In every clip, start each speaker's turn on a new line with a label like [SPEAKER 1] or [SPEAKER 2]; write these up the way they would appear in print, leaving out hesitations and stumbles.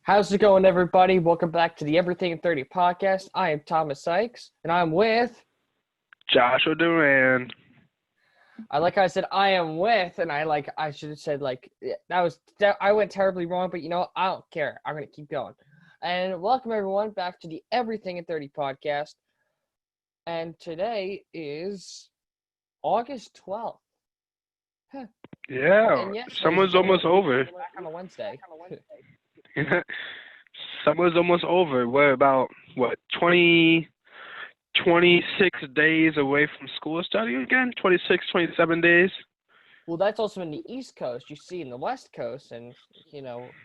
[SPEAKER 1] How's it going, everybody? Welcome back to the Everything in 30 podcast. I am Thomas Sykes, and I'm with.
[SPEAKER 2] Joshua Duran.
[SPEAKER 1] I like how I said I am with, and I should have said I went terribly wrong, but I don't care. I'm gonna keep going. And welcome everyone back to the Everything in 30 podcast. And today is August 12th. Huh.
[SPEAKER 2] Yeah,
[SPEAKER 1] And yes, ladies and
[SPEAKER 2] summer's
[SPEAKER 1] gentlemen,
[SPEAKER 2] almost over.
[SPEAKER 1] we're back on a Wednesday.
[SPEAKER 2] Summer's almost over. We're about, 20, 26 days away from school starting again? 26, 27 days?
[SPEAKER 1] Well, that's also in the East Coast. You see, in the West Coast, and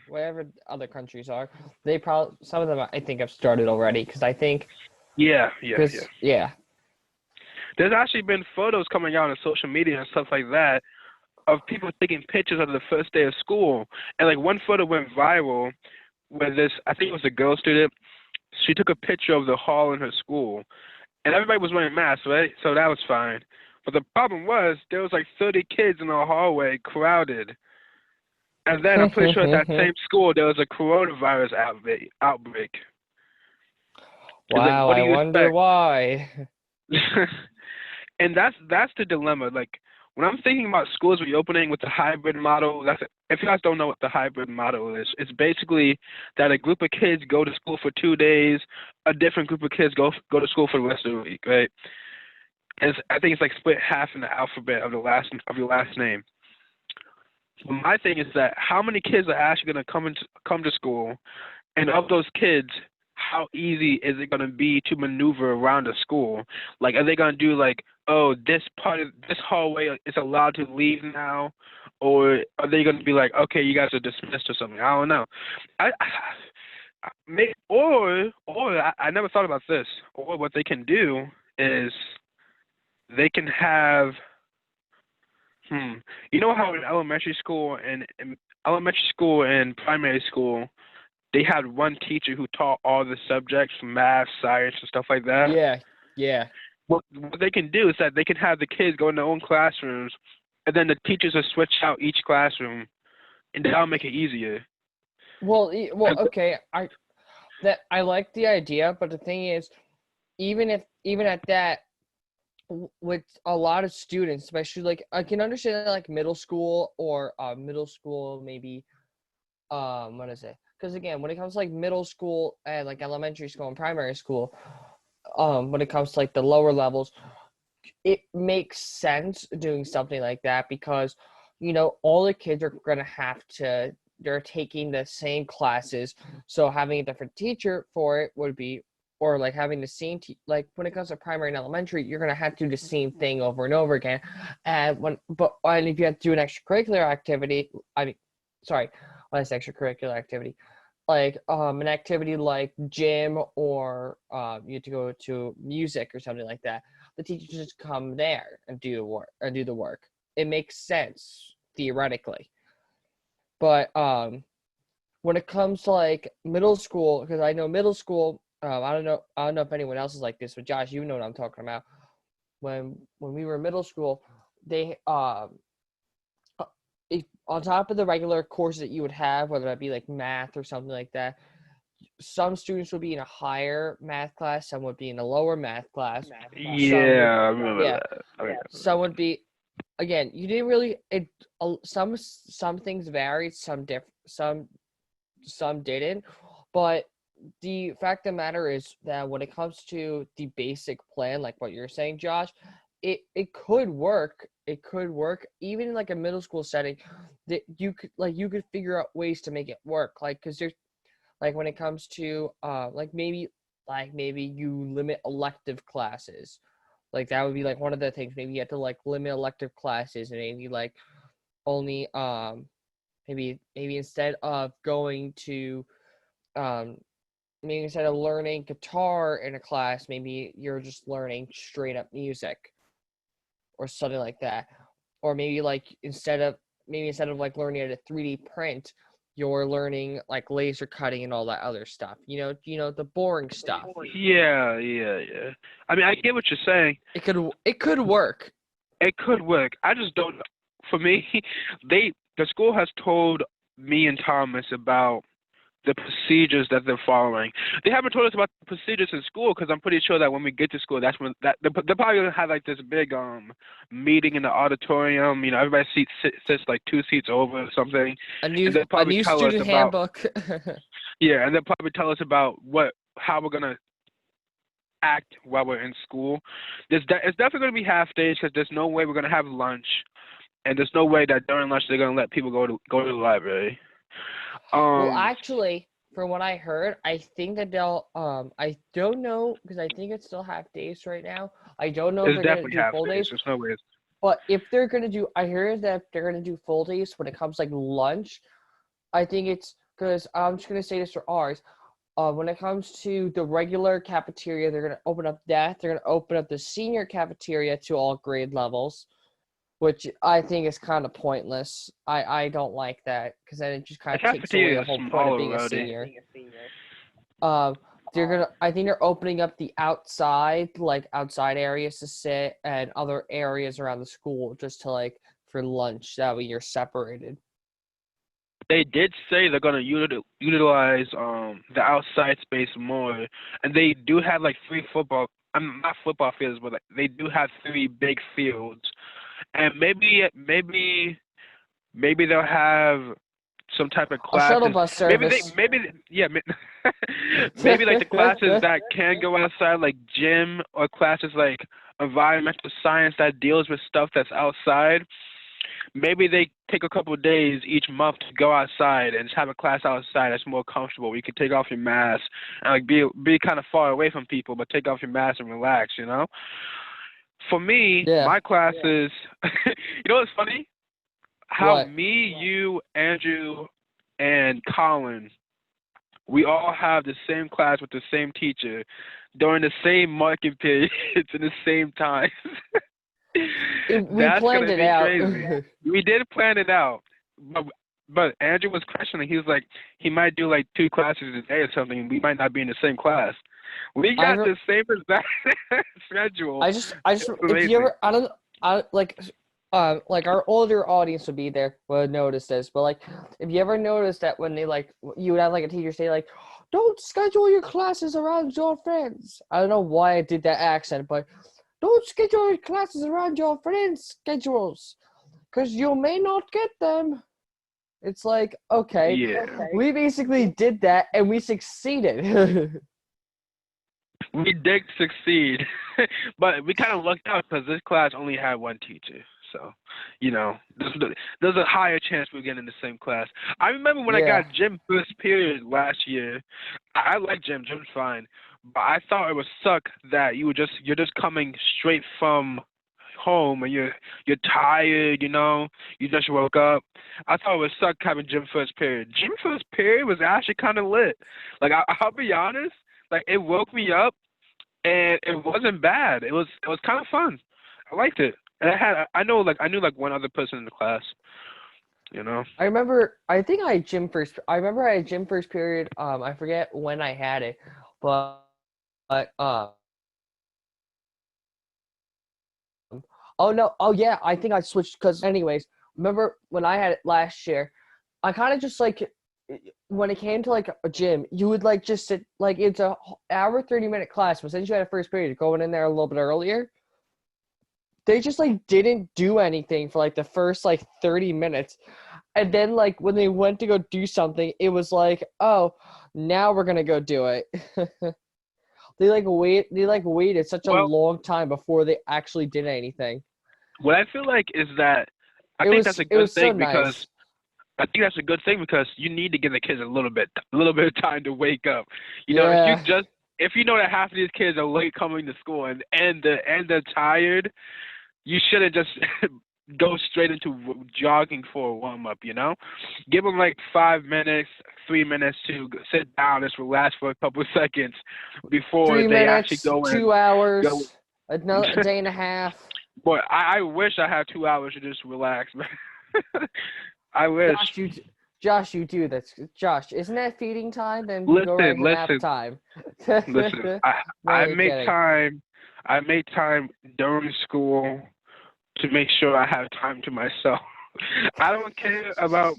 [SPEAKER 1] wherever other countries are, they probably some of them I think have started already.
[SPEAKER 2] Yeah, yeah, yeah.
[SPEAKER 1] Yeah.
[SPEAKER 2] There's actually been photos coming out on social media and stuff like that of people taking pictures of the first day of school. And like one photo went viral where I think it was a girl student, she took a picture of the hall in her school. And everybody was wearing masks, right? So that was fine. But the problem was there was like 30 kids in the hallway, crowded. And then I'm pretty sure at that same school there was a coronavirus outbreak. It's like,
[SPEAKER 1] Wow,
[SPEAKER 2] what do
[SPEAKER 1] I
[SPEAKER 2] you
[SPEAKER 1] wonder
[SPEAKER 2] expect?
[SPEAKER 1] why.
[SPEAKER 2] And that's the dilemma. Like when I'm thinking about schools reopening with the hybrid model, if you guys don't know what the hybrid model is, it's basically that a group of kids go to school for 2 days, a different group of kids go to school for the rest of the week, right? I think it's like split half in the alphabet of your last name. But my thing is that how many kids are actually going to come to school, and of those kids, how easy is it going to be to maneuver around a school? Like, are they going to do like, oh, this part of this hallway is allowed to leave now, or are they going to be like, okay, you guys are dismissed or something? I don't know. I never thought about this. Or what they can do is they can have you know how in elementary school and primary school they had one teacher who taught all the subjects, math, science, and stuff like that.
[SPEAKER 1] Yeah, yeah.
[SPEAKER 2] What they can do is that they can have the kids go in their own classrooms, and then the teachers will switch out each classroom, and that'll make it easier.
[SPEAKER 1] Okay. I like the idea, but the thing is, even at that, with a lot of students, especially like I can understand like middle school or middle school maybe what is it? Because again, when it comes to like middle school and like elementary school and primary school, when it comes to like the lower levels, it makes sense doing something like that because all the kids are gonna have to they're taking the same classes, so having a different teacher for it would be or like having the same like when it comes to primary and elementary, you're gonna have to do the same thing over and over again. And if you have to do an extracurricular activity, I mean, sorry, less extracurricular activity, like an activity like gym or you have to go to music or something like that, the teachers just come there and do the work. It makes sense theoretically. But when it comes to like middle school, because I know middle school, I don't know if anyone else is like this, but Josh, you know what I'm talking about. When we were in middle school, they if, on top of the regular courses that you would have, whether that be like math or something like that, some students would be in a higher math class, some would be in a lower math class, some would,
[SPEAKER 2] Yeah, I remember
[SPEAKER 1] yeah,
[SPEAKER 2] that. I remember
[SPEAKER 1] some
[SPEAKER 2] that.
[SPEAKER 1] would be, again, you didn't really, some things varied, some didn't, but the fact of the matter is that when it comes to the basic plan, like what you're saying, Josh, it could work. It could work even in like a middle school setting. That you could figure out ways to make it work. Like because there's like when it comes to maybe you limit elective classes. Like that would be like one of the things. Maybe you have to like limit elective classes and maybe like only maybe instead of going to um maybe instead of learning guitar in a class, maybe you're just learning straight up music or something like that. Or maybe instead of like learning how to 3D print, you're learning like laser cutting and all that other stuff. The boring stuff.
[SPEAKER 2] Yeah, yeah, yeah. I mean, I get what you're saying.
[SPEAKER 1] It could work.
[SPEAKER 2] It could work. I just don't. For me, the school has told me and Thomas about the procedures that they're following. They haven't told us about the procedures in school because I'm pretty sure that when we get to school, that's when they're probably gonna have like this big meeting in the auditorium. You know, everybody sits like 2 seats over or something, and they'll
[SPEAKER 1] A
[SPEAKER 2] probably
[SPEAKER 1] new
[SPEAKER 2] tell us
[SPEAKER 1] student
[SPEAKER 2] about
[SPEAKER 1] handbook.
[SPEAKER 2] yeah, and they'll probably tell us about how we're gonna act while we're in school. It's definitely gonna be half days because there's no way we're gonna have lunch, and there's no way that during lunch they're gonna let people go to the library.
[SPEAKER 1] Well,
[SPEAKER 2] Um,
[SPEAKER 1] actually, from what I heard, I think that they'll I don't know because I think it's still half days right now. I don't know if
[SPEAKER 2] it's
[SPEAKER 1] they're gonna
[SPEAKER 2] definitely
[SPEAKER 1] do
[SPEAKER 2] half
[SPEAKER 1] full
[SPEAKER 2] days.
[SPEAKER 1] days,
[SPEAKER 2] There's no way.
[SPEAKER 1] but if they're gonna do, I heard that if they're gonna do full days when it comes like lunch, I think it's because I'm just gonna say this for ours. When it comes to the regular cafeteria, they're gonna open up that. They're gonna open up the senior cafeteria to all grade levels, which I think is kind of pointless. I don't like that because then it just kind
[SPEAKER 2] The
[SPEAKER 1] of takes away
[SPEAKER 2] cafeteria
[SPEAKER 1] the
[SPEAKER 2] is
[SPEAKER 1] whole point of
[SPEAKER 2] smaller
[SPEAKER 1] being a
[SPEAKER 2] already.
[SPEAKER 1] senior. They're gonna. I think they're opening up the outside, like outside areas to sit, and other areas around the school just to like for lunch. That way you're separated.
[SPEAKER 2] They did say they're gonna utilize the outside space more, and they do have like three football. Not football fields, but like, they do have three big fields, and maybe they'll have some type of
[SPEAKER 1] A shuttle
[SPEAKER 2] classes.
[SPEAKER 1] bus service.
[SPEAKER 2] Maybe like the classes that can go outside, like gym or classes like environmental science that deals with stuff that's outside. Maybe they take a couple of days each month to go outside and just have a class outside that's more comfortable. You can take off your mask and like be kind of far away from people, but take off your mask and relax. You know. For me,
[SPEAKER 1] Yeah.
[SPEAKER 2] my classes. You know what's funny? How
[SPEAKER 1] What?
[SPEAKER 2] me, you, Andrew, and Colin, we all have the same class with the same teacher during the same marking periods in the same time.
[SPEAKER 1] We
[SPEAKER 2] That's
[SPEAKER 1] planned
[SPEAKER 2] gonna
[SPEAKER 1] it
[SPEAKER 2] be
[SPEAKER 1] out.
[SPEAKER 2] crazy. We did plan it out, but Andrew was questioning. He was like, he might do like 2 classes a day or something. We might not be in the same class. We
[SPEAKER 1] I
[SPEAKER 2] got
[SPEAKER 1] re-
[SPEAKER 2] the same exact schedule.
[SPEAKER 1] I
[SPEAKER 2] It's
[SPEAKER 1] just, if you
[SPEAKER 2] amazing.
[SPEAKER 1] ever, I don't, I like our older audience would be there would notice this, but like, if you ever notice that when they like, you would have like a teacher say like, don't schedule your classes around your friends. I don't know why I did that accent, but don't schedule your classes around your friends' schedules, because you may not get them. It's like, okay,
[SPEAKER 2] Yeah.
[SPEAKER 1] we basically did that and we succeeded.
[SPEAKER 2] We did succeed, but we kind of lucked out because this class only had one teacher. So, you know, there's a higher chance we're getting in the same class. I remember when I
[SPEAKER 1] Yeah.
[SPEAKER 2] got gym first period last year. I like gym. Gym's fine, but I thought it would suck that you're just coming straight from home and you're tired. You know, you just woke up. I thought it would suck having gym first period. Gym first period was actually kind of lit. Like I'll be honest. Like it woke me up and it wasn't bad. It was kind of fun. I liked it. And I knew like one other person in the class, you know.
[SPEAKER 1] I remember. I think I had gym first. I remember I had gym first period. I forget when I had it, but but oh no, oh yeah, I think I switched because anyways. Remember when I had it last year? I kind of just like when it came to like a gym, you would like just sit like it's a hour 30-minute class, but since you had a first period, going in there a little bit earlier, they just like didn't do anything for like the first like 30 minutes. And then like when they went to go do something, it was like, oh, now we're gonna go do it. They waited such a
[SPEAKER 2] Well,
[SPEAKER 1] long time before they actually did anything.
[SPEAKER 2] what I feel like is that I
[SPEAKER 1] It
[SPEAKER 2] think that's
[SPEAKER 1] was
[SPEAKER 2] a
[SPEAKER 1] it
[SPEAKER 2] good
[SPEAKER 1] was so
[SPEAKER 2] thing because
[SPEAKER 1] nice.
[SPEAKER 2] I think that's a good thing because you need to give the kids a little bit of time to wake up. You know,
[SPEAKER 1] Yeah.
[SPEAKER 2] if you know that half of these kids are late coming to school and they're tired, you shouldn't just go straight into jogging for a warm up. You know, give them like 5 minutes, 3 minutes to sit down, just relax for a couple of seconds before
[SPEAKER 1] 3
[SPEAKER 2] they actually
[SPEAKER 1] minutes,
[SPEAKER 2] go in.
[SPEAKER 1] 2 hours,
[SPEAKER 2] Go.
[SPEAKER 1] another a day and a half.
[SPEAKER 2] Boy, I wish I had 2 hours to just relax, man. I wish.
[SPEAKER 1] Josh, Josh, you do this. Josh, isn't that feeding time? Then go right
[SPEAKER 2] Listen,
[SPEAKER 1] into nap
[SPEAKER 2] listen,
[SPEAKER 1] time.
[SPEAKER 2] listen.
[SPEAKER 1] No,
[SPEAKER 2] I
[SPEAKER 1] you're
[SPEAKER 2] make
[SPEAKER 1] kidding.
[SPEAKER 2] time. I make time during school to make sure I have time to myself. I don't care about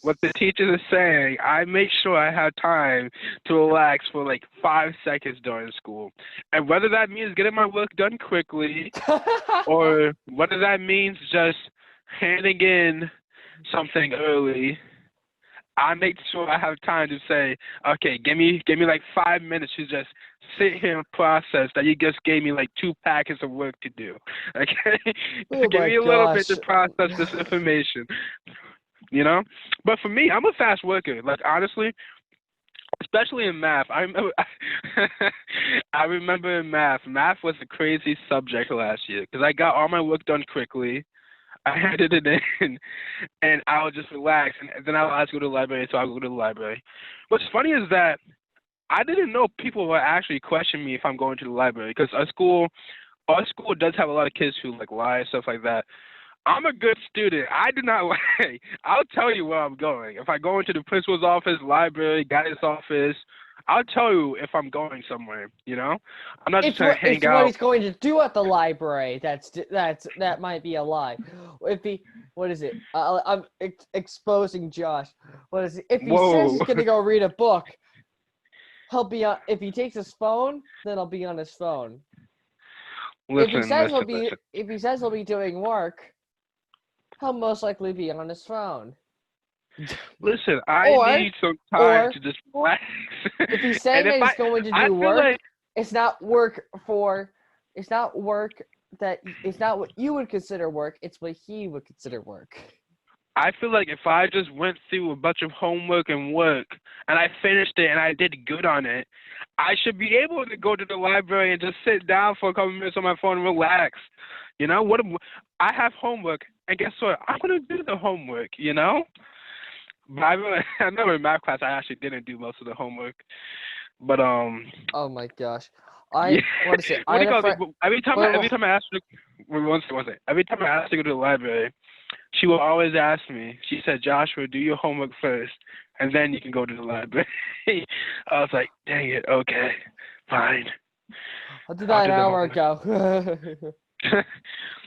[SPEAKER 2] what the teachers are saying. I make sure I have time to relax for like 5 seconds during school. And whether that means getting my work done quickly or whether that means just handing in something early, I make sure I have time to say, okay, give me like 5 minutes to just sit here and process that you just gave me like 2 packets of work to do. Okay,
[SPEAKER 1] Oh
[SPEAKER 2] give
[SPEAKER 1] my
[SPEAKER 2] me a little bit
[SPEAKER 1] gosh.
[SPEAKER 2] to process this information. You know, but for me, I'm a fast worker. Like honestly, especially in math. I remember, I remember in math. Math was a crazy subject last year because I got all my work done quickly. I handed it in, and I would just relax, and then I would have to go to the library, so I would go to the library. What's funny is that I didn't know people would actually question me if I'm going to the library, because our school does have a lot of kids who like lie and stuff like that. I'm a good student. I do not lie. I'll tell you where I'm going. If I go into the principal's office, library, guidance office, I'll tell you if I'm going somewhere. You know, I'm not just
[SPEAKER 1] It's
[SPEAKER 2] trying
[SPEAKER 1] what
[SPEAKER 2] to
[SPEAKER 1] it's
[SPEAKER 2] hang
[SPEAKER 1] what
[SPEAKER 2] out.
[SPEAKER 1] he's going to do at the library. That might be a lie. If he, what is it? I'm exposing Josh. What is it? If he says
[SPEAKER 2] Whoa.
[SPEAKER 1] he's gonna go read a book, he'll be on. If he takes his phone, then he'll be on his phone.
[SPEAKER 2] Listen, listen, listen.
[SPEAKER 1] If he says he'll be doing work, he'll most likely be on his phone.
[SPEAKER 2] Listen, I
[SPEAKER 1] Or
[SPEAKER 2] need some time
[SPEAKER 1] or
[SPEAKER 2] to just relax.
[SPEAKER 1] if he's
[SPEAKER 2] And
[SPEAKER 1] saying
[SPEAKER 2] if
[SPEAKER 1] that he's going to
[SPEAKER 2] I
[SPEAKER 1] do
[SPEAKER 2] feel
[SPEAKER 1] work,
[SPEAKER 2] like,
[SPEAKER 1] it's not work for. It's not work that. It's not what you would consider work. It's what he would consider work.
[SPEAKER 2] if I just went through a bunch of homework and work and I finished it and I did good on it, I should be able to go to the library and just sit down for a couple minutes on my phone and relax. You know, I have homework, and guess what? I'm gonna do the homework. You know, but I remember in math class I actually didn't do most of the homework. But
[SPEAKER 1] Oh my gosh.
[SPEAKER 2] yeah.
[SPEAKER 1] What is it? I
[SPEAKER 2] What do
[SPEAKER 1] had
[SPEAKER 2] you
[SPEAKER 1] a
[SPEAKER 2] call
[SPEAKER 1] friend.
[SPEAKER 2] it? Every time I asked her, wait, one second. Every time I asked her to go to the library, she will always ask me. She said, "Joshua, do your homework first, and then you can go to the library." I was like, "Dang it, okay, fine,
[SPEAKER 1] I'll do
[SPEAKER 2] I'll
[SPEAKER 1] that an
[SPEAKER 2] do the
[SPEAKER 1] hour
[SPEAKER 2] homework."
[SPEAKER 1] ago.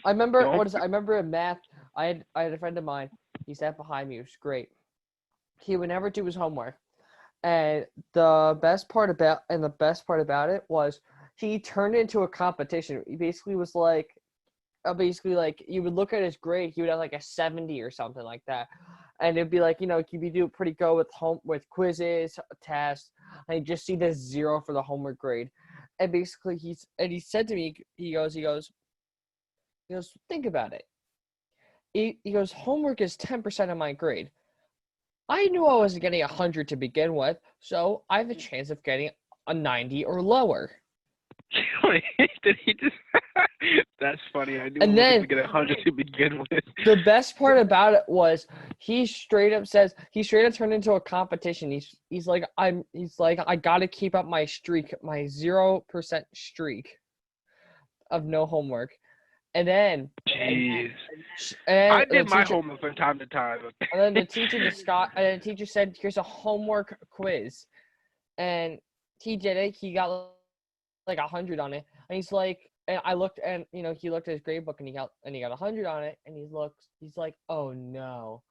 [SPEAKER 1] I remember
[SPEAKER 2] Don't.
[SPEAKER 1] I remember in math, I had a friend of mine. He sat behind me. It was great. He would never do his homework. And the best part about it was he turned it into a competition. He basically was like basically like you would look at his grade, he would have like a 70 or something like that. And it'd be like, you'd be doing pretty good with quizzes, tests, and you just see this 0 for the homework grade. And basically he said to me, he goes, think about it. He goes, homework is 10% of my grade. I knew I wasn't getting 100 to begin with, so I have a chance of getting a 90 or lower.
[SPEAKER 2] Did he just? That's funny. I knew I
[SPEAKER 1] And
[SPEAKER 2] wasn't
[SPEAKER 1] then
[SPEAKER 2] gonna get 100 to begin with.
[SPEAKER 1] the best part about it was he straight up turned into a competition. He's like I gotta keep up my streak, my 0% streak of no homework. And then
[SPEAKER 2] Jeez.
[SPEAKER 1] and
[SPEAKER 2] I
[SPEAKER 1] the
[SPEAKER 2] did my
[SPEAKER 1] teacher
[SPEAKER 2] homework from time to time.
[SPEAKER 1] and then the teacher said, here's a homework quiz. And he did it. He got like 100 on it. And he's like, and I looked, and he looked at his grade book, and he got 100 on it. And he's like, oh no,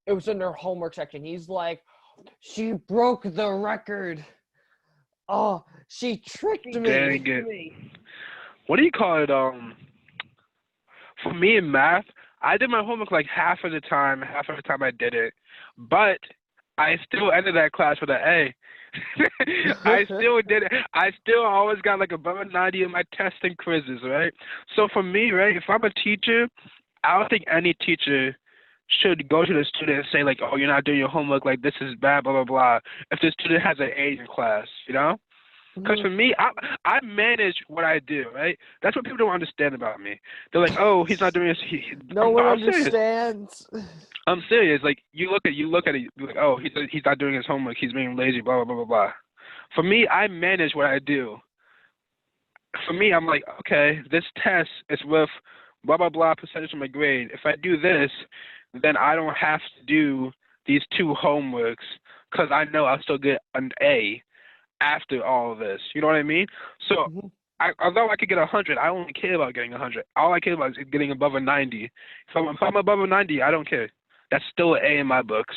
[SPEAKER 1] it was in their homework section. He's like, she broke the record. Oh, she tricked me.
[SPEAKER 2] Dang it. What do you call it? For me in math, I did my homework like half of the time. Half of the time I did it, but I still ended that class with an A. I still did it. I still always got like above a 90 in my tests and quizzes, right? So for me, right, if I'm a teacher, I don't think any teacher should go to the student and say like, "Oh, you're not doing your homework. Like this is bad, blah blah blah." If the student has an A in class, you know. Because for me, I manage what I do, right? That's what people don't understand about me. They're like, "Oh, he's not doing this."
[SPEAKER 1] No one
[SPEAKER 2] I'm serious.
[SPEAKER 1] understands.
[SPEAKER 2] I'm serious. Like you look at it, you're like, "Oh, he's not doing his homework. He's being lazy." Blah blah blah blah blah. For me, I manage what I do. For me, I'm like, okay, this test is worth blah blah blah percentage of my grade. If I do this, then I don't have to do these 2 homeworks because I know I'll still get an A after all of this. You know what I mean? So although I could get 100, I only care about getting 100. All I care about is getting above a 90. If I'm above a 90, I don't care. That's still an A in my books.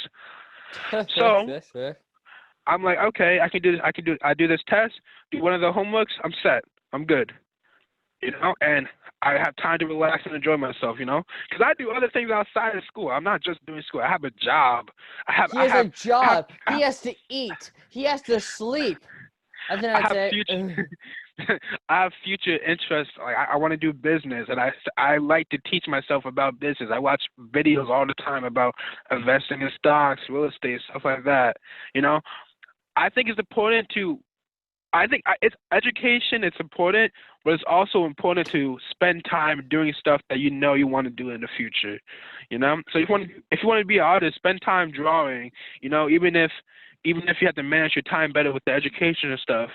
[SPEAKER 2] So I'm like, okay, I can do this. I do this test, do one of the homeworks. I'm set. I'm good. And I have time to relax and enjoy myself. Because I do other things outside of school. I'm not just doing school. I have a job.
[SPEAKER 1] He has a job. He has to eat. He has to sleep. And then I'd say,
[SPEAKER 2] I have future interests. Like I want to do business, and I like to teach myself about business. I watch videos all the time about investing in stocks, real estate, stuff like that. I think it's important to. It's education. It's important, but it's also important to spend time doing stuff that you want to do in the future. So if you want to be an artist, spend time drawing. Even if you have to manage your time better with the education and stuff,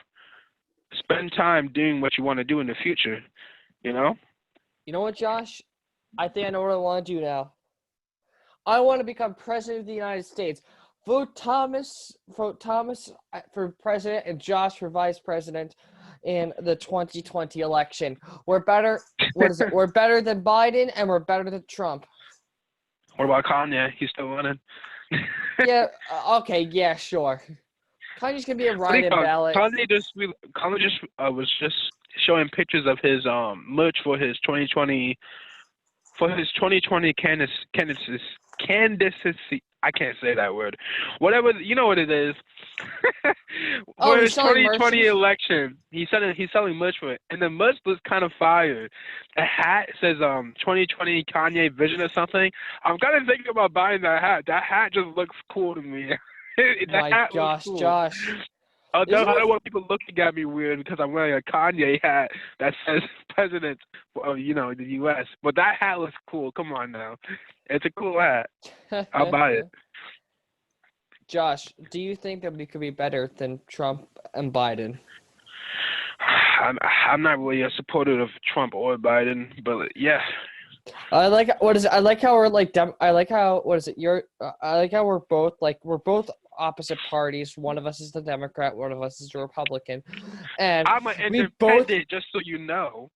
[SPEAKER 2] spend time doing what you want to do in the future.
[SPEAKER 1] You know what, Josh? I think I know what I want to do now. I want to become president of the United States. Vote Thomas for president and Josh for vice president in the 2020 election. We're better. What is it? We're better than Biden, and we're better than Trump.
[SPEAKER 2] What about Kanye? He's still running.
[SPEAKER 1] Yeah. Okay. Yeah. Sure. Kanye's gonna be a write-in ballot.
[SPEAKER 2] Kanye was just showing pictures of his merch for his 2020 candidacy. I can't say that word. Whatever, you know what it is. For his 2020 election, he's selling merch for it, and the merch was kind of fire. The hat says 2020 Kanye Vision or something. I'm kind of thinking about buying that hat. That hat just looks cool to me.
[SPEAKER 1] My gosh, cool. Josh.
[SPEAKER 2] I don't want people looking at me weird because I'm wearing a Kanye hat that says President of the U.S. But that hat looks cool. Come on now. It's a cool hat. I'll buy it.
[SPEAKER 1] Josh, do you think that we could be better than Trump and Biden?
[SPEAKER 2] I'm not really a supporter of Trump or Biden, but yeah.
[SPEAKER 1] I like how we're like I like how we're both opposite parties. One of us is the Democrat, one of us is the Republican, and
[SPEAKER 2] I'm an independent. Just so you know,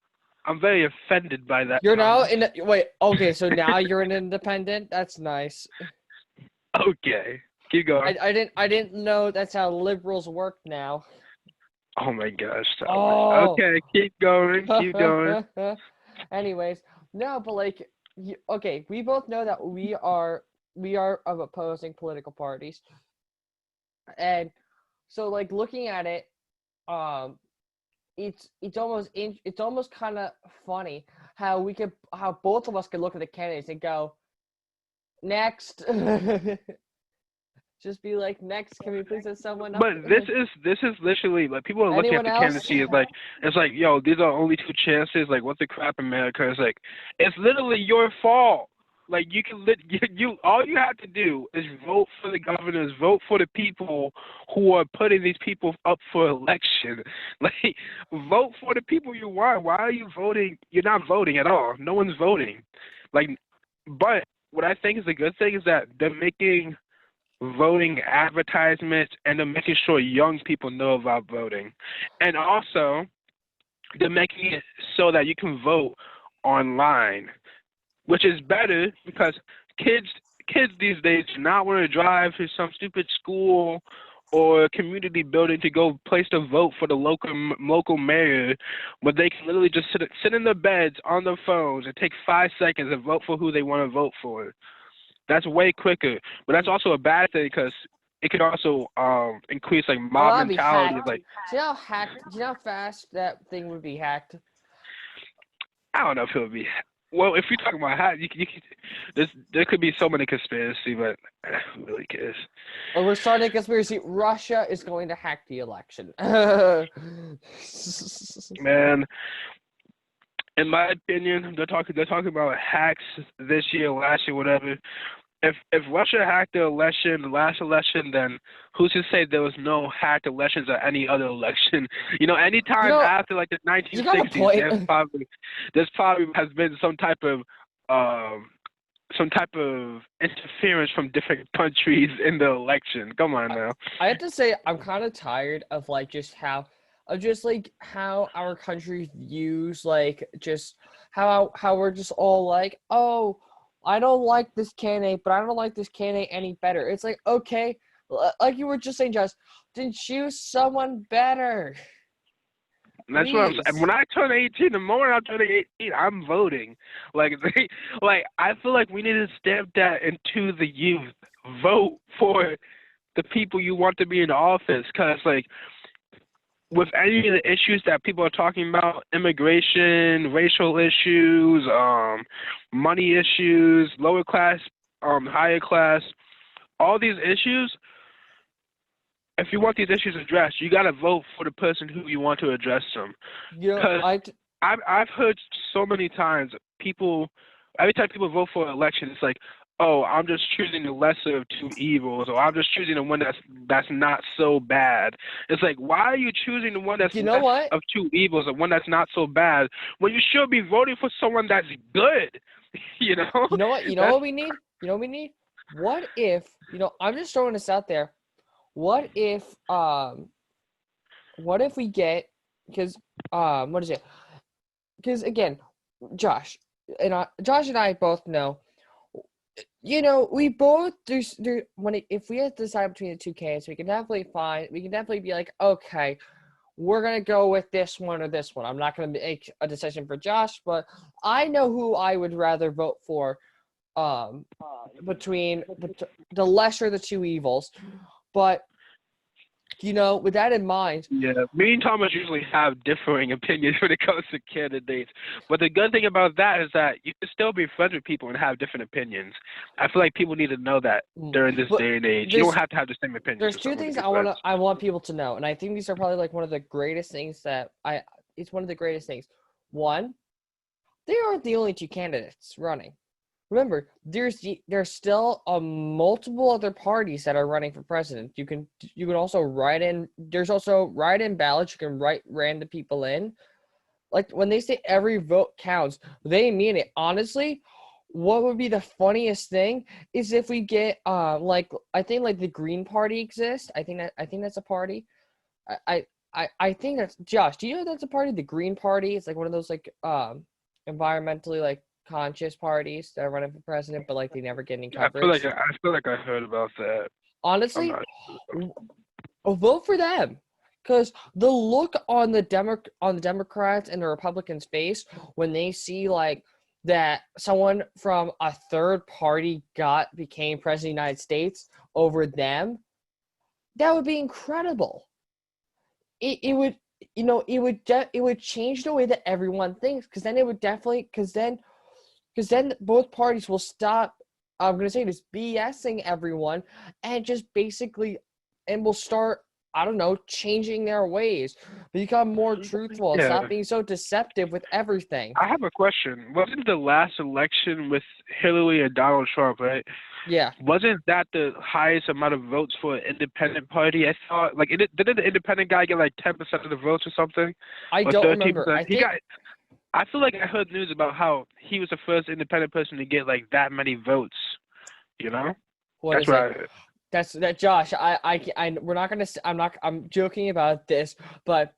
[SPEAKER 2] I'm very offended by that.
[SPEAKER 1] You're now wait. Okay, so now you're an independent. That's nice.
[SPEAKER 2] Okay, keep going.
[SPEAKER 1] I didn't know that's how liberals work now.
[SPEAKER 2] Oh my gosh. Okay, keep going. Keep going.
[SPEAKER 1] Anyways. No, but okay, we both know that we are of opposing political parties, and so looking at it, it's almost kind of funny how both of us could look at the candidates and go, next. Just be like, next, can we please have someone else?
[SPEAKER 2] But this is literally like people are looking at the candidacy as like it's like, yo, these are only two chances. Like, what the crap, America? It's like it's literally your fault. Like you all you have to do is vote for the governors, vote for the people who are putting these people up for election. Like vote for the people you want. Why are you voting? You're not voting at all. No one's voting. But what I think is a good thing is that they're making voting advertisements and they're making sure young people know about voting, and also they're making it so that you can vote online, which is better because kids these days do not want to drive to some stupid school or community building to go place to vote for the local mayor, but they can literally just sit in their beds on their phones and take 5 seconds and vote for who they want to vote for. That's way quicker, but that's also a bad thing because it could also increase mob mentality.
[SPEAKER 1] Do you know how fast that thing would be hacked?
[SPEAKER 2] I don't know if it would be. Well, if you're talking about hack, there could be so many conspiracy, but who really cares?
[SPEAKER 1] Well, we're starting a conspiracy. Russia is going to hack the election.
[SPEAKER 2] Man. In my opinion, they're talking about hacks this year, last year, whatever. If Russia hacked the last election, then who's to say there was no hacked elections or any other election? Anytime after the 1960s, there's probably has been some type of interference from different countries in the election. Come on now.
[SPEAKER 1] I have to say I'm kind of tired of just how of just like how our country views like just how we're just all like, oh, I don't like this candidate, but I don't like this candidate any better. It's like, okay, like you were just saying, Josh, then choose someone better.
[SPEAKER 2] And that's what I'm saying.
[SPEAKER 1] Please.
[SPEAKER 2] When I turn 18, the moment I'm turning 18, I'm voting. Like, like I feel like we need to stamp that into the youth. Vote for the people you want to be in office, because like with any of the issues that people are talking about, immigration, racial issues, money issues, lower class, higher class, all these issues, if you want these issues addressed, you got to vote for the person who you want to address them.
[SPEAKER 1] You know,
[SPEAKER 2] Because I've heard so many times people, every time people vote for an election, it's like, oh, I'm just choosing the lesser of two evils, or I'm just choosing the one that's not so bad. It's like, why are you choosing the one that's
[SPEAKER 1] you know
[SPEAKER 2] less
[SPEAKER 1] what?
[SPEAKER 2] of two evils, or one that's not so bad, when you should be voting for someone that's good? You know?
[SPEAKER 1] You know what? You know what we need? You know what we need? What if, I'm just throwing this out there. What if we get, because what is it? Because again, Josh Josh and I both know, we both if we have to decide between the two candidates, we can definitely be like, okay, we're gonna go with this one or this one. I'm not gonna make a decision for Josh, but I know who I would rather vote for between the lesser of the two evils. But with that in mind,
[SPEAKER 2] Yeah, me and Thomas usually have differing opinions when it comes to candidates. But the good thing about that is that you can still be friends with people and have different opinions. I feel like people need to know that during this day and age. You don't have to have the same opinions.
[SPEAKER 1] There's two things I want people to know, and I think these are probably like one of the greatest things it's one of the greatest things. One, they aren't the only two candidates running. Remember, there's still multiple other parties that are running for president. You can also write in. There's also write-in ballots. You can write random people in. Like when they say every vote counts, they mean it. Honestly, what would be the funniest thing is if we get I think like the Green Party exists. I think that's a party. I think that's Josh. Do you know that's a party? The Green Party. It's like one of those like environmentally like conscious parties that are running for president, but like they never get any coverage.
[SPEAKER 2] I feel like I heard about that.
[SPEAKER 1] Honestly, vote for them, because the look on the Democrats and the Republicans' face when they see like that someone from a third party became president of the United States over them, that would be incredible. It would it would change the way that everyone thinks, because then it would definitely because then both parties will stop, I'm going to say this, BSing everyone and just basically, and will start, I don't know, changing their ways, become more truthful, and stop being so deceptive with everything.
[SPEAKER 2] I have a question. Wasn't the last election with Hillary and Donald Trump, right?
[SPEAKER 1] Yeah.
[SPEAKER 2] Wasn't that the highest amount of votes for an independent party? I thought, like, didn't the independent guy get like 10% of the votes or something?
[SPEAKER 1] I don't remember.
[SPEAKER 2] I feel like I heard news about how he was the first independent person to get like that many votes. That's what I heard.
[SPEAKER 1] That's Josh. We're not gonna. I'm joking about this, but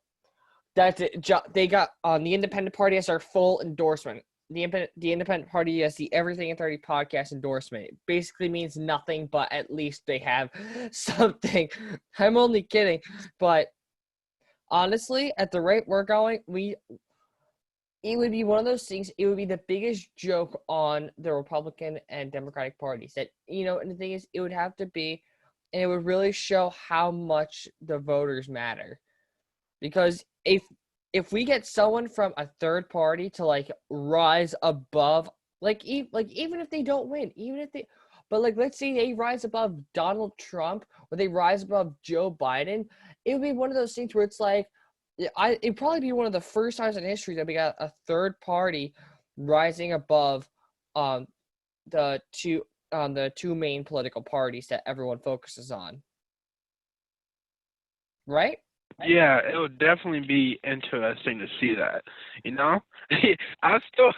[SPEAKER 1] that's it. They got the Independent Party has our full endorsement. The Independent Party has the Everything in 30 podcast endorsement. It basically means nothing, but at least they have something. I'm only kidding, but honestly, at the rate we're going, it would be one of those things. It would be the biggest joke on the Republican and Democratic parties. That and the thing is, it would have to be, and it would really show how much the voters matter. Because if we get someone from a third party to like rise above, even if they don't win, but like let's say they rise above Donald Trump or they rise above Joe Biden, it would be one of those things where it's like. It'd probably be one of the first times in history that we got a third party rising above the two main political parties that everyone focuses on. Right?
[SPEAKER 2] Yeah, it would definitely be interesting to see that. I still,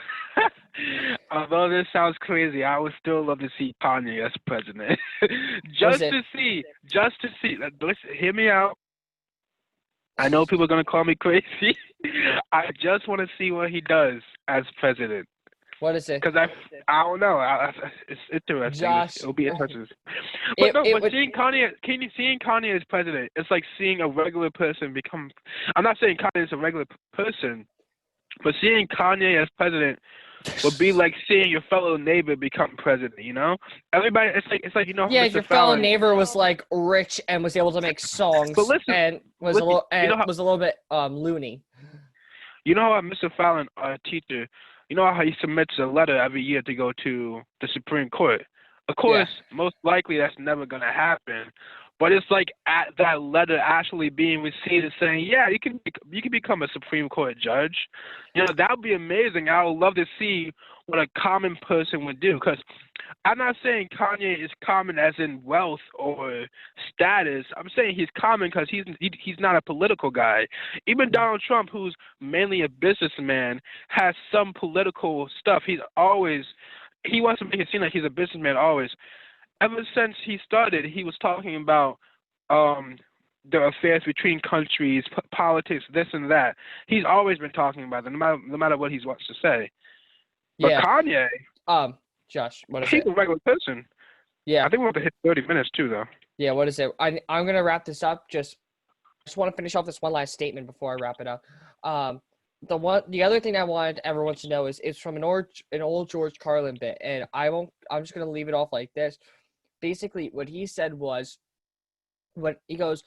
[SPEAKER 2] although this sounds crazy, I would still love to see Kanye as president, just to see. Listen, hear me out. I know people are gonna call me crazy. I just want to see what he does as president.
[SPEAKER 1] What is it?
[SPEAKER 2] Cause I don't know. It's interesting.
[SPEAKER 1] Josh,
[SPEAKER 2] It'll be interesting. But no,
[SPEAKER 1] it
[SPEAKER 2] but
[SPEAKER 1] would.
[SPEAKER 2] seeing Kanye as president, it's like seeing a regular person become. I'm not saying Kanye is a regular person, but seeing Kanye as president would be like seeing your fellow neighbor become president. You know, everybody. It's like
[SPEAKER 1] Yeah, if
[SPEAKER 2] Mr.
[SPEAKER 1] your fellow
[SPEAKER 2] Fallon.
[SPEAKER 1] neighbor was like rich and was able to make songs
[SPEAKER 2] But listen,
[SPEAKER 1] and was a
[SPEAKER 2] listen.
[SPEAKER 1] little
[SPEAKER 2] You know how
[SPEAKER 1] was a little bit loony.
[SPEAKER 2] you know how Mr. Fallon, our teacher, you know how he submits a letter every year to go to the Supreme Court. Of
[SPEAKER 1] Yeah.
[SPEAKER 2] course, most likely that's never gonna happen. But it's like at that letter actually being received and saying, yeah, you can become a Supreme Court judge. You know, that would be amazing. I would love to see what a common person would do. Because I'm not saying Kanye is common as in wealth or status. I'm saying he's common because he's not a political guy. Even Donald Trump, who's mainly a businessman, has some political stuff. He wants to make it seem like he's a businessman always. Ever since he started, he was talking about the affairs between countries, politics, this and that. He's always been talking about that, no matter what he wants to say. But
[SPEAKER 1] Yeah.
[SPEAKER 2] Kanye,
[SPEAKER 1] Josh, what is
[SPEAKER 2] he's
[SPEAKER 1] it?
[SPEAKER 2] a regular person.
[SPEAKER 1] Yeah.
[SPEAKER 2] I think we're going to hit 30 minutes too, though.
[SPEAKER 1] Yeah, what is it? I'm gonna wrap this up. Just want to finish off this one last statement before I wrap it up. The other thing I wanted everyone to know is it's from an old George Carlin bit, and I'm just gonna leave it off like this. Basically, what he said was, what he goes,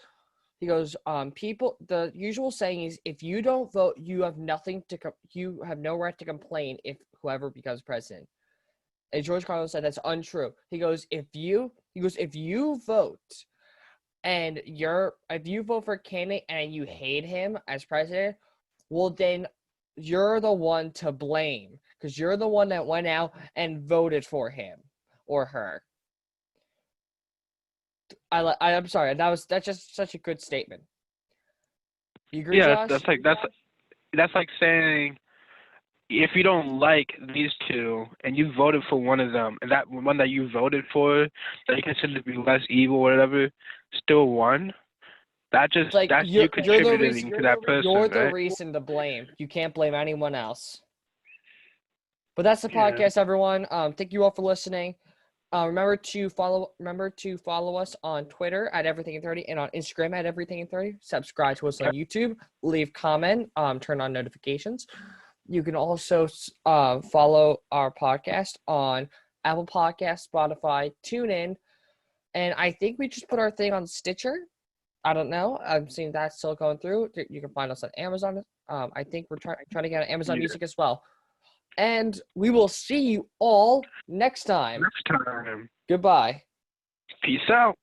[SPEAKER 1] people. The usual saying is, if you don't vote, you have you have no right to complain if whoever becomes president. And George Carlin said that's untrue. He goes, if you vote and if you vote for a candidate and you hate him as president, well then you're the one to blame because you're the one that went out and voted for him or her. I'm sorry, that's just such a good statement. You agree,
[SPEAKER 2] Yeah,
[SPEAKER 1] Josh?
[SPEAKER 2] that's like saying if you don't like these two and you voted for one of them, and that one that you voted for that you consider to be less evil or whatever still won, that's
[SPEAKER 1] like
[SPEAKER 2] you contributing to that person,
[SPEAKER 1] you're the
[SPEAKER 2] right?
[SPEAKER 1] reason to blame. You can't blame anyone else. But that's the
[SPEAKER 2] Yeah.
[SPEAKER 1] podcast, everyone. Thank you all for listening. Remember to follow us on Twitter at Everything in 30 and on Instagram at Everything in 30. Subscribe to us on YouTube. Leave comment. Turn on notifications. You can also follow our podcast on Apple Podcasts, Spotify, TuneIn, and I think we just put our thing on Stitcher. I don't know. I'm seeing that still going through. You can find us on Amazon. I think we're trying to get on Amazon Music as well. And we will see you all next time.
[SPEAKER 2] Next time.
[SPEAKER 1] Goodbye.
[SPEAKER 2] Peace out.